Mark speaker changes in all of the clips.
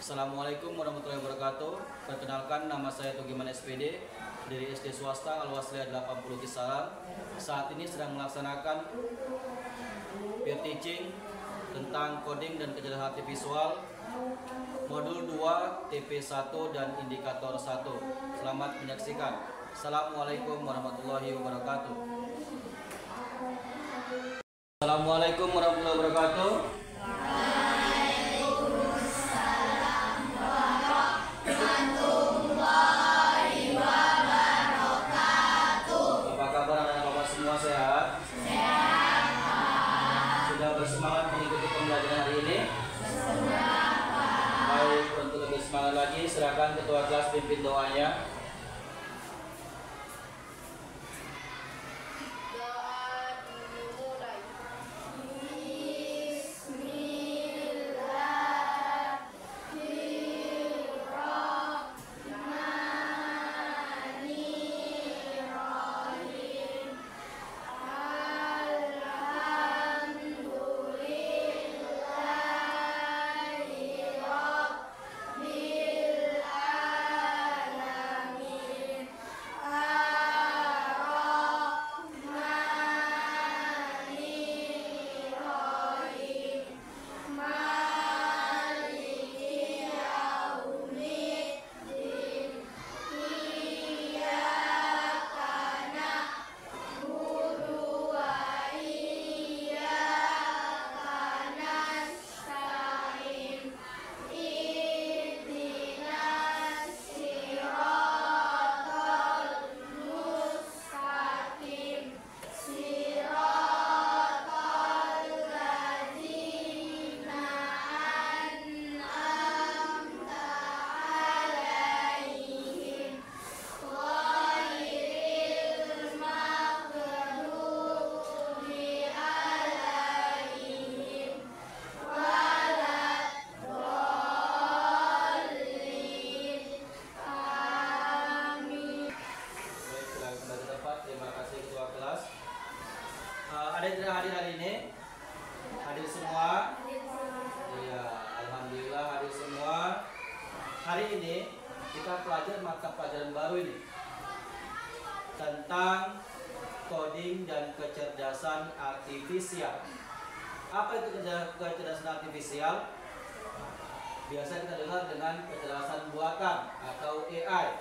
Speaker 1: Assalamualaikum warahmatullahi wabarakatuh. Perkenalkan, nama saya Tugiman SPD dari SD swasta Al-Wasliyah 80 Kisaran. Saat ini sedang melaksanakan peer teaching tentang coding dan kecerdasan artifisial modul 2 TP1 dan indikator 1. Selamat menyaksikan. Assalamualaikum warahmatullahi wabarakatuh. Assalamualaikum warahmatullahi wabarakatuh. Sehat? Sehat. Sudah bersemangat mengikuti pembelajaran hari ini? Sudah, Pak. Baik, untuk lebih semangat lagi, silakan ketua kelas pimpin doanya. Ada yang tidak hadir hari ini? Hadir semua? Iya, alhamdulillah hadir semua. Hari ini kita pelajari mata pelajaran baru ini tentang coding dan kecerdasan artifisial. Apa itu kecerdasan artifisial? Biasa kita dengar dengan kecerdasan buatan atau AI.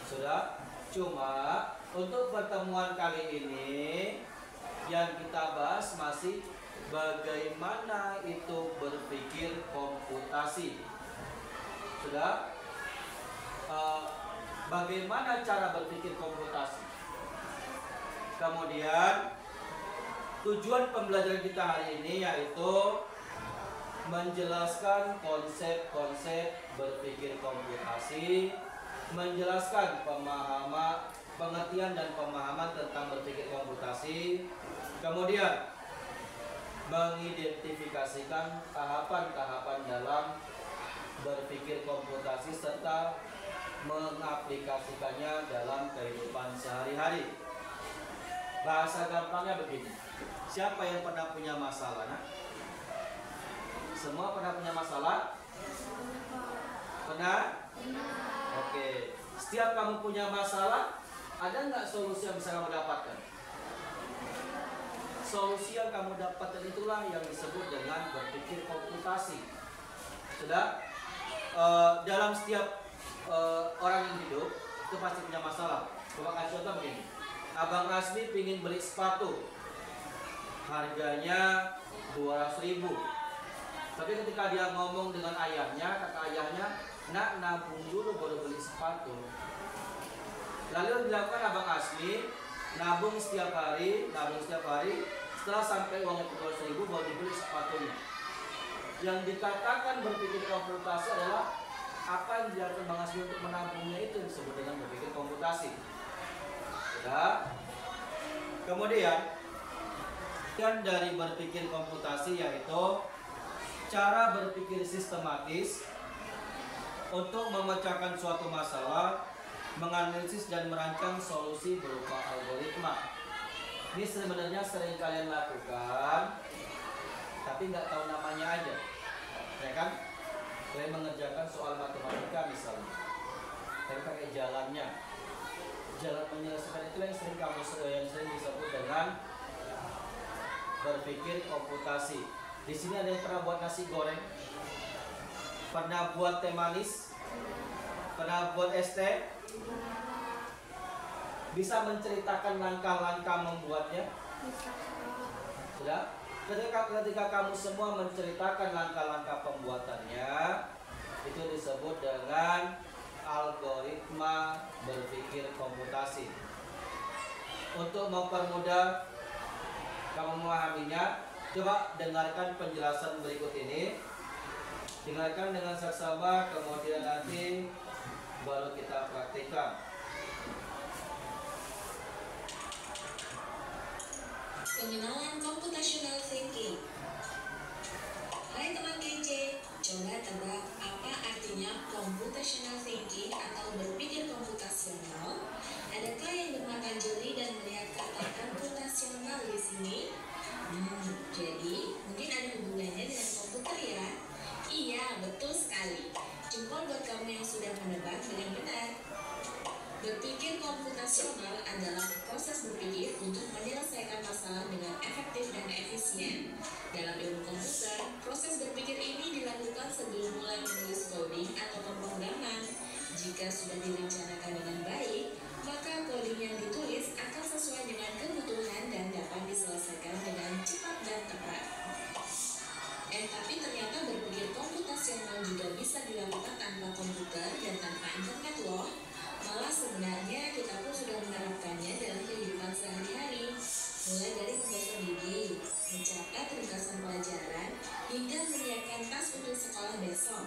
Speaker 1: Sudah? Cuma untuk pertemuan kali ini yang kita bahas masih bagaimana itu berpikir komputasi. Sudah? Bagaimana cara berpikir komputasi. Kemudian tujuan pembelajaran kita hari ini yaitu menjelaskan konsep-konsep berpikir komputasi, menjelaskan pengertian dan pemahaman tentang berpikir komputasi, kemudian mengidentifikasikan tahapan-tahapan dalam berpikir komputasi serta mengaplikasikannya dalam kehidupan sehari-hari. Bahasa gampangnya begini, siapa yang pernah punya masalah? Nah? Semua pernah punya masalah? Pernah? Oke. Setiap kamu punya masalah, ada nggak solusi yang bisa kamu dapatkan? Solusi yang kamu dapatkan itulah yang disebut dengan berpikir komputasi. Sudah? Dalam setiap orang yang hidup itu pasti punya masalah. Coba kasih contoh begini. Abang Asmi pingin beli sepatu, harganya 200.000. Tapi ketika dia ngomong dengan ayahnya, kata ayahnya, nak nabung dulu baru beli sepatu. Lalu yang dilakukan Abang Asmi, nabung setiap hari. Setelah sampai uangnya 200.000 baru dibeli sepatunya. Yang dikatakan berpikir komputasi adalah apa yang dilakukan Bang Asmi untuk menabungnya itu disebut dengan berpikir komputasi. Sudah? Kemudian yang dari berpikir komputasi yaitu cara berpikir sistematis untuk memecahkan suatu masalah, menganalisis dan merancang solusi berupa algoritma. Ini sebenarnya sering kalian lakukan, tapi nggak tahu namanya aja, ya kan? Kalian mengerjakan soal matematika misalnya, kalian pakai jalannya, jalan menyelesaikan itu yang sering disebut dengan berpikir komputasi. Di sini ada yang pernah buat nasi goreng, pernah buat teh manis, pernah buat es teh, bisa menceritakan langkah-langkah membuatnya. Sudah? Ketika kamu semua menceritakan langkah-langkah pembuatannya, itu disebut dengan algoritma berpikir komputasi. Untuk mempermudah kamu memahaminya, coba dengarkan penjelasan berikut ini. Dengarkan dengan seksama, kemudian nanti baru kita praktikkan.
Speaker 2: Pengenalan computational thinking. Hai teman kece, coba tebak apa artinya computational thinking atau berpikir komputasional? Adakah yang bermata jeli dan melihat kata komputasional di sini? Jadi mungkin ada hubungannya dengan komputer ya? Iya, betul sekali. Jempol buat kamu yang sudah menebak dengan benar. Berpikir komputasional adalah proses berpikir untuk menyelesaikan masalah dengan efektif dan efisien. Dalam ilmu komputer, proses berpikir ini dilakukan sebelum mulai menulis coding atau pemrograman. Jika sudah direncanakan dengan baik, maka coding yang ditulis akan sesuai dengan kebutuhan dan dapat diselesaikan dengan cepat dan tepat. Tapi ternyata berpikir komputasional juga bisa dilakukan tanpa komputer dan tanpa internet loh. Malah sebenarnya kita pun sudah menerapkannya dalam kehidupan sehari-hari, mulai dari membaca gigi, mencatat ringkasan pelajaran, hingga menyiapkan tas untuk sekolah besok.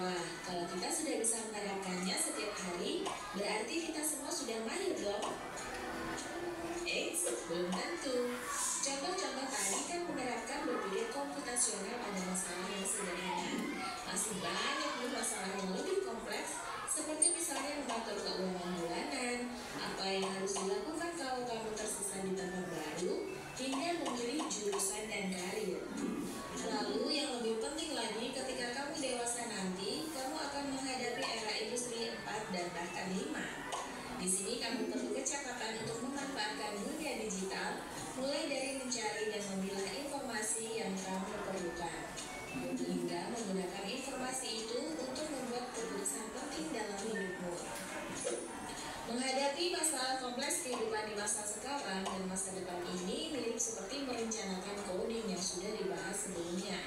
Speaker 2: Wah, kalau kita sudah bisa menerapkannya setiap hari, berarti kita semua sudah mahir dong. Belum tentu. Contoh-contoh tadi kan menerapkan berpikir komputasional pada masalah yang sederhana. Masih banyak nih masalah yang lebih kompleks, seperti misalnya mengatur keuangan bulanan, apa yang harus dilakukan kalau kamu tersisa di tempat baru, hingga memilih jurusan dan karir. Lalu yang lebih penting lagi, ketika kamu dewasa nanti, kamu akan menghadapi era industri 4 dan bahkan 5. Di sini kamu perlu kecakapan untuk memanfaatkan dunia digital, mulai dari mencari dan memilah informasi yang kamu perlukan, hingga menggunakan informasi itu untuk membuat keputusan penting dalam hidupmu. Menghadapi masalah kompleks kehidupan di masa sekarang dan masa depan ini mirip seperti merencanakan coding yang sudah dibahas sebelumnya.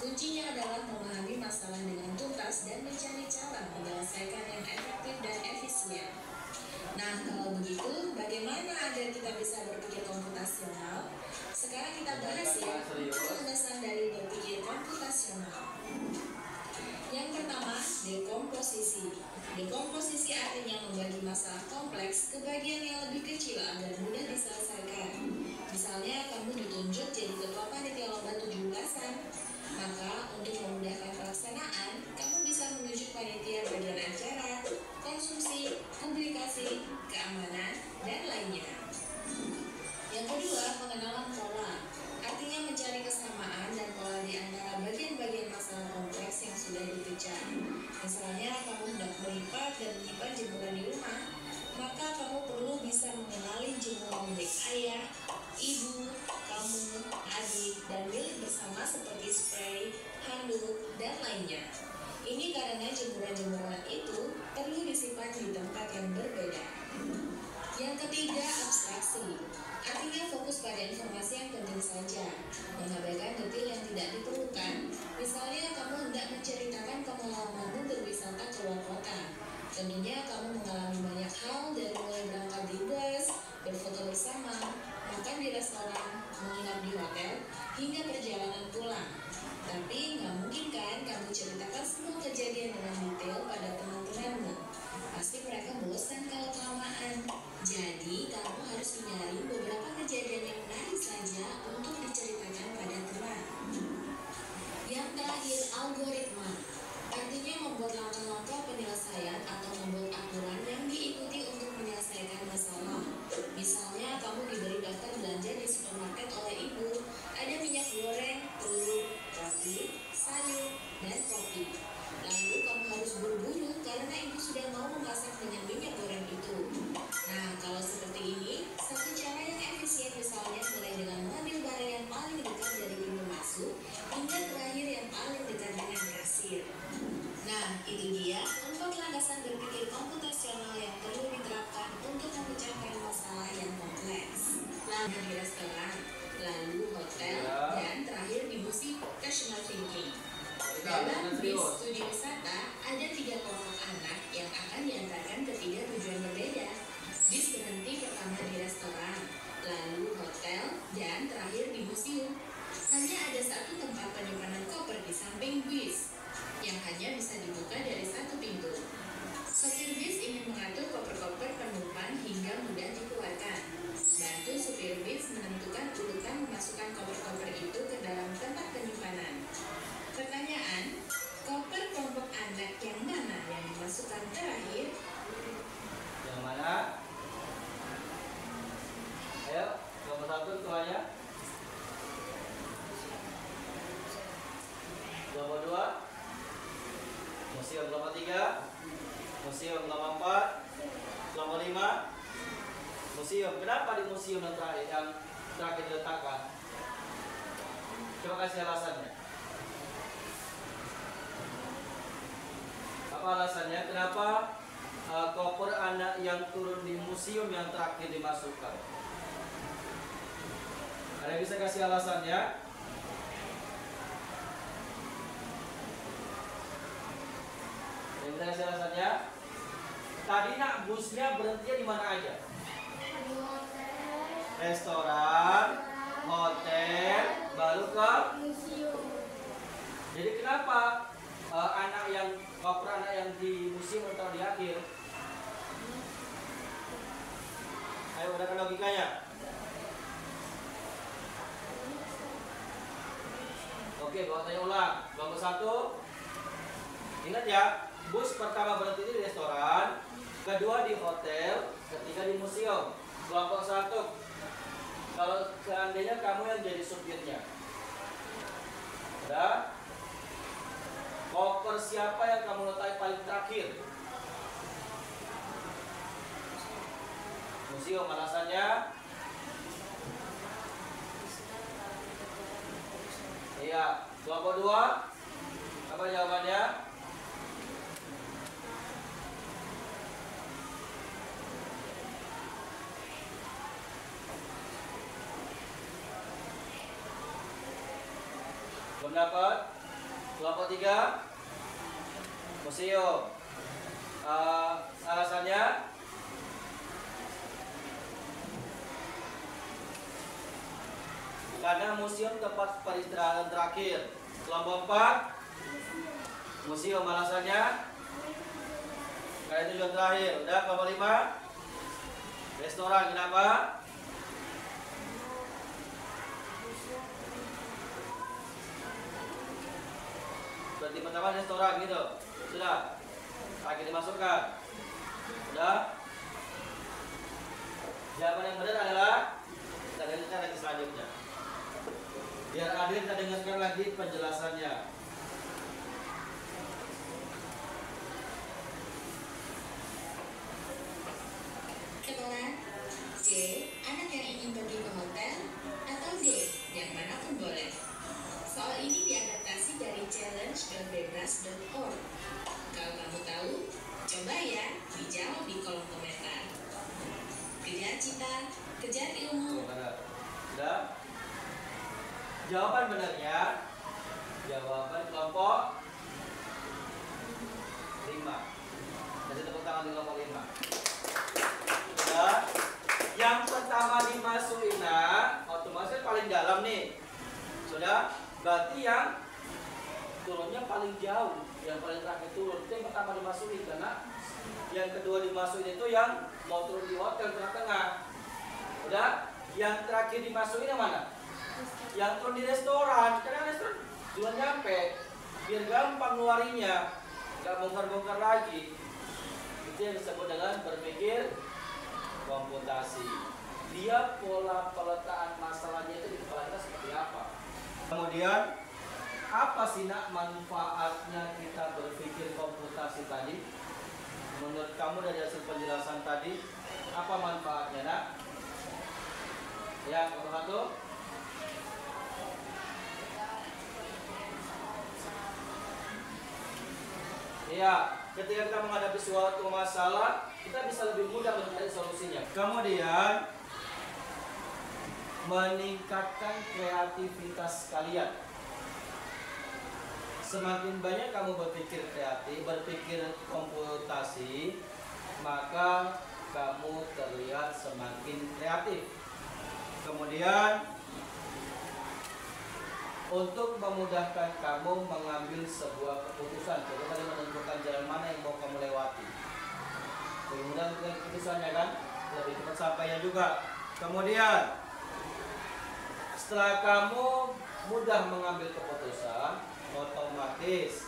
Speaker 2: Kuncinya adalah memahami masalah dengan tuntas dan mencari cara menyelesaikan yang efektif dan efisien. Nah, kalau begitu, bagaimana agar kita bisa berpikir komputasional? Sekarang kita bahas ya, landasan dari berpikir komputasional. Yang pertama, dekomposisi. Dekomposisi artinya membagi masalah kompleks ke bagian yang lebih kecil agar mudah diselesaikan. Misalnya, kamu ditunjuk jadi ketua panitia lomba 17-an. Maka, untuk memudahkan pelaksanaan, kamu bisa menunjuk panitia bagian acara, konsumsi, publikasi, keamanan, dan lainnya. Yang kedua, pengenalan pola. Artinya mencari kesamaan dan pola di antara bagian-bagian masalah kompleks yang sudah dipecah. Misalnya, kamu hendak melipat dan menyimpan jemuran di rumah, maka kamu perlu bisa mengenali jemuran milik ayah, ibu, kamu, adik, dan milik bersama seperti spray, handuk, dan lainnya. Ini karena jemuran-jemuran itu perlu disimpan di tempat yang berbeda. Yang ketiga, abstraksi. Artinya fokus pada informasi yang penting saja, mengabaikan detail yang tidak diperlukan. Misalnya, kamu hendak menceritakan pengalamanmu berwisata keluar kota. Tentunya kamu mengalami banyak hal, dari mulai berangkat di bus, berfoto bersama, makan di restoran, menginap di hotel, hingga perjalanan pulang. Tapi nggak mungkin kan kamu ceritakan semua kejadian dengan detail pada teman-temanmu. Pasti mereka bosan kalau kelamaan. Jadi kamu harus menyaring beberapa kejadian yang menarik saja untuk diceritakan pada teman. Yang terakhir, nasi. Lalu kamu harus buru-buru karena ibu sudah mau memasak dengan minyak goreng itu. Nah, kalau seperti ini, satu cara yang efisien misalnya mulai dengan mengambil barang yang paling dekat dari pintu masuk hingga terakhir yang paling dekat dengan kasir. Nah, itu dia 4 landasan berpikir komputasional yang perlu diterapkan untuk memecahkan masalah yang kompleks. Lalu di restoran, lalu hotel, dan terakhir di multifunctional thinking. Dalam bis studi wisata, ada 3 kelompok anak yang akan diantarkan ke 3 tujuan berbeda. Bis berhenti pertama di restoran, lalu hotel, dan terakhir di museum. Hanya ada 1 tempat penyimpanan koper di samping bis, yang hanya bisa dibuka dari 1 pintu. Sopir bis ingin mengatur koper-koper penumpang hingga mudah dikeluarkan. Bantu supir bis menentukan urutan memasukkan koper-koper itu ke dalam tempat penyimpanan. Pertanyaan, koper kelompok anak yang mana yang dimasukkan terakhir?
Speaker 1: Yang mana? Ayo, nomor 1 tuanya. Nomor 2 museum. Nomor 3 museum. Nomor 4 nomor 5 museum. Kenapa di museum yang terakhir diletakkan? Coba kasih alasannya. Apa alasannya? Kenapa koper anak yang turun di museum yang terakhir dimasukkan? Ada yang bisa kasih alasannya? Ada yang bisa kasih alasannya? Tadi nak busnya berhenti di mana aja? Restoran, hotel, baru ke museum. Jadi kenapa koper anak yang di museum atau di akhir? Ayo, udah kan logikanya? Oke, bawa tanya ulang. Kelompok 1, ingat ya, bus pertama berhenti di restoran, kedua di hotel, ketiga di museum. Kelompok 1, kalau seandainya kamu yang jadi supirnya, udah, koper siapa yang kamu letak paling terakhir? Museum. Alasannya? Iya. Kelompok 2, apa jawabannya? Belum dapat? Kelompok 3 museum. Alasannya? Karena museum tempat peristirahatan terakhir. Kelompok 4 museum. Alasannya? Karena tujuan terakhir. Udah. Kelompok 5 restoran. Kenapa? Berarti pertama restoran gitu. Sudah. Akhirnya dimasukkan. Sudah. Jawaban yang benar adalah, kita dengarkan lagi selanjutnya. Biar adil, kita dengarkan lagi penjelasannya.
Speaker 2: Sekolah C. Anak yang ingin pergi ke hotel, atau D. Yang manapun boleh. Soal ini diadaptasi dari challenge.bebas.org. Kalau kamu tahu, coba ya dijawab di kolom komentar. Kejar cita, kejar ilmu.
Speaker 1: Sudah. Jawaban benarnya, jawaban kelompok 5. Kasih tepuk tangan di kelompok 5. Sudah. Yang pertama dimasukin, otomatis paling dalam nih. Sudah. Berarti yang turunnya paling jauh, yang paling terakhir turun itu yang pertama dimasukin, karena yang kedua dimasukin itu yang mau turun di hotel tengah-tengah. Udah. Yang terakhir dimasukin yang mana? Yang turun di restoran, karena restoran jual nyampe, biar gampang ngeluarinya, nggak bongkar-bongkar lagi. Itu yang disebut dengan berpikir komputasi. Dia pola peletaan masalahnya itu di kepala kita seperti apa. Kemudian Apa sih nak manfaatnya kita berpikir komputasi tadi? Menurut kamu dari hasil penjelasan tadi, apa manfaatnya nak? Ya, satu. Ya, ketika kita menghadapi suatu masalah, kita bisa lebih mudah mencari solusinya. Kemudian, meningkatkan kreativitas kalian. Semakin banyak kamu berpikir kreatif, berpikir komputasi, maka kamu terlihat semakin kreatif. Kemudian, untuk memudahkan kamu mengambil sebuah keputusan, coba tadi menentukan jalan mana yang mau kamu lewati. Lebih mudah untuk keputusannya kan, lebih cepat sampainya juga. Kemudian, setelah kamu mudah mengambil keputusan, otomatis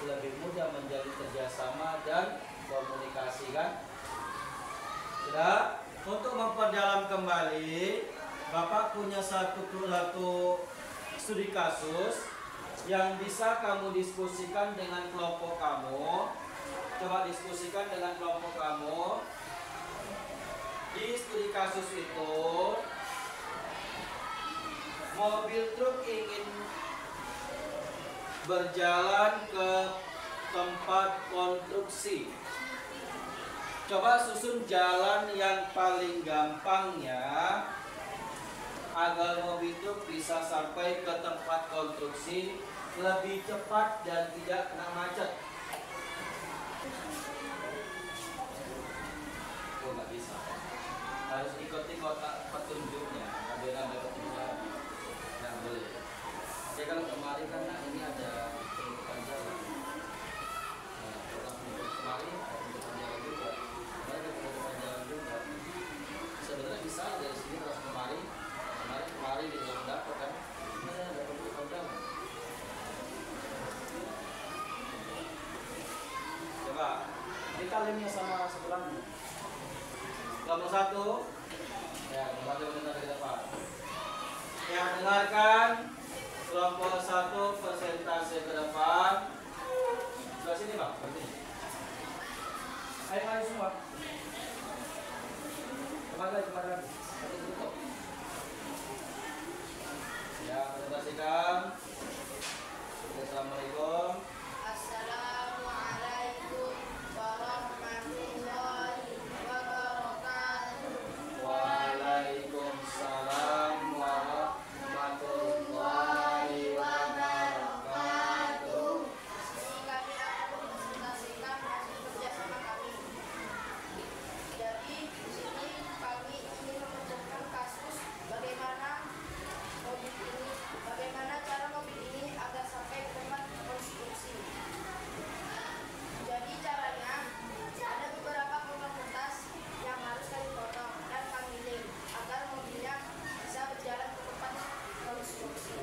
Speaker 1: lebih mudah menjadi kerjasama dan komunikasi kan. Sudah, untuk memperdalam kembali, Bapak punya satu studi kasus yang bisa kamu diskusikan dengan kelompok kamu. Coba diskusikan dengan kelompok kamu. Di studi kasus itu, mobil truk ingin berjalan ke tempat konstruksi. Coba susun jalan yang paling gampangnya agar mobil truk bisa sampai ke tempat konstruksi lebih cepat dan tidak kena macet. Oh, nggak bisa. Harus ikuti kotak petunjuknya. Ada petunjuknya. Nggak boleh. Jadi kalau kemarin kan ini ada penutupan jalan. Nah, kalau kemarin ada penutupan jalan juga. Kemarin ada penutupan jalan juga. Sebenarnya bisa dari sini terus kemarin di dalam dapat kan. Mana ada penutupan jalan. Coba kita lemnya sama sebelahnya. Nomor 1. Ya, nomor 1 benar di depan. Yang dengarkan. Kelompok 1 persentase ke depan. Sebelah sini Bang, sebelah sini. Ayo semua. Cepat lagi. Tutup. Ya, presentasikan. Assalamualaikum.
Speaker 3: Assalamualaikum warahmatullahi wabarakatuh.
Speaker 1: Waalaikumsalam warahmatullahi wabarakatuh.
Speaker 3: Ini kami akan mempresentasikan hasil kerjasama kami. Jadi di sini kami ingin mengerjakan kasus bagaimana cara mobil ini agar sampai ke tempat konstruksi. Jadi caranya ada beberapa potong kertas yang harus kami potong dan kami lem agar mobilnya bisa berjalan ke tempat konstruksi.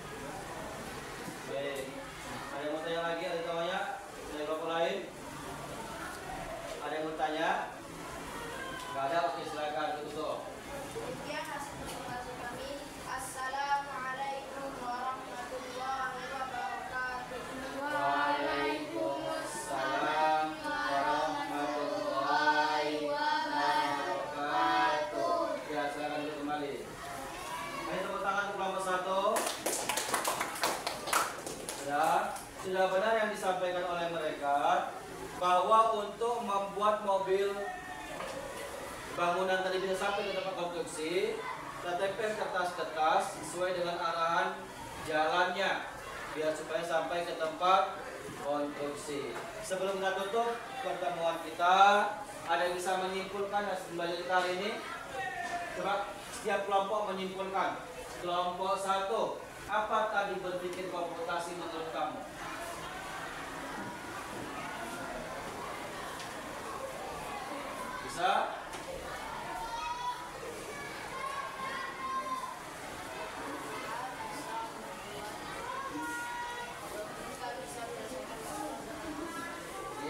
Speaker 1: Baik. Ada yang mau tanya lagi? Ada yang tanya? Ada kelompok lain? Ada yang mau tanya? Nggak ada? Oke, silakan tutup.
Speaker 3: Demikian hasil presentasi kami. Assalamualaikum warahmatullahi wabarakatuh.
Speaker 1: Waalaikumsalam warahmatullahi wabarakatuh. Ya, silakan duduk kembali. Ayo tepuk tangan untuk kelompok 1. Sudah benar yang disampaikan oleh mereka bahwa untuk membuat mobil bangunan tadi bisa sampai ke tempat konstruksi, kita tempel kertas-kertas sesuai dengan arahan jalannya biar supaya sampai ke tempat konstruksi. Sebelum kita tutup pertemuan kita, ada yang bisa menyimpulkan hasil belajar kita hari ini? Coba setiap kelompok menyimpulkan. Kelompok 1, apa tadi berpikir komputasi menurut kamu? Bisa?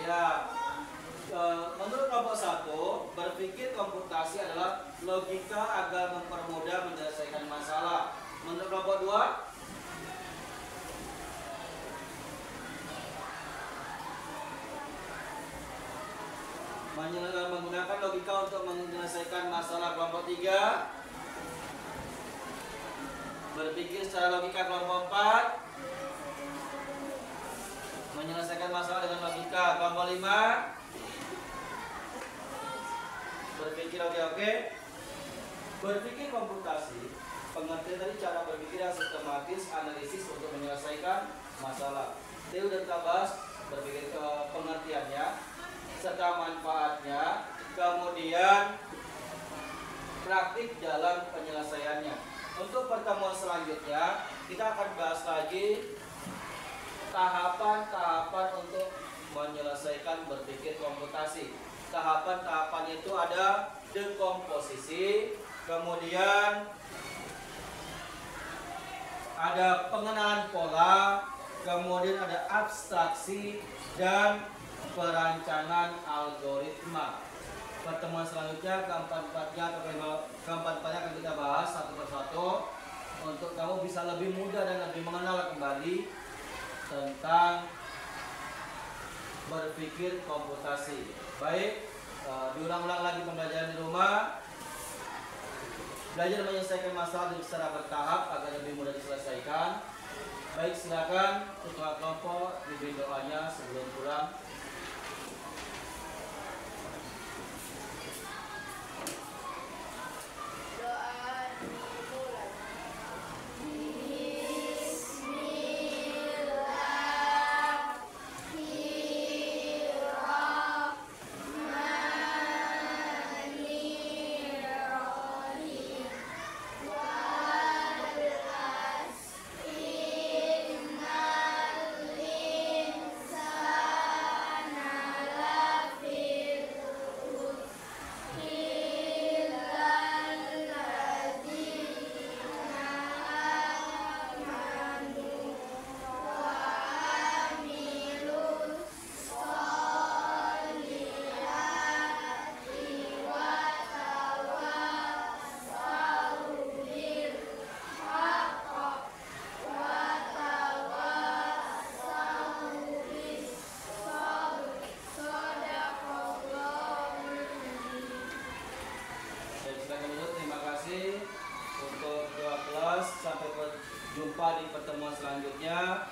Speaker 1: Ya, menurut kelompok 1, berpikir komputasi adalah logika agar mempermudah menyelesaikan masalah. Menurut kelompok 2, Menggunakan logika untuk menyelesaikan masalah kelompok 3. Berpikir secara logika kelompok 4. Menyelesaikan masalah dengan logika kelompok 5. Berpikir oke. Berpikir komputasi, pengertian tadi cara berpikir yang sistematis, analisis untuk menyelesaikan masalah. Tadi udah kita bahas berpikir ke pengertiannya serta manfaatnya, kemudian praktik dalam penyelesaiannya. Untuk pertemuan selanjutnya kita akan bahas lagi tahapan-tahapan untuk menyelesaikan berpikir komputasi. Tahapan-tahapan itu ada dekomposisi, kemudian ada pengenalan pola, kemudian ada abstraksi dan perancangan algoritma. Pertemuan selanjutnya keempat-empatnya akan kita bahas satu persatu untuk kamu bisa lebih mudah dan lebih mengenal kembali tentang berpikir komputasi. Baik, diulang-ulang lagi pembelajaran di rumah. Belajar menyelesaikan masalah secara bertahap agar lebih mudah diselesaikan. Baik, silakan ketua kelompok diberi doanya sebelum pulang. Untuk kelas, sampai jumpa di pertemuan selanjutnya.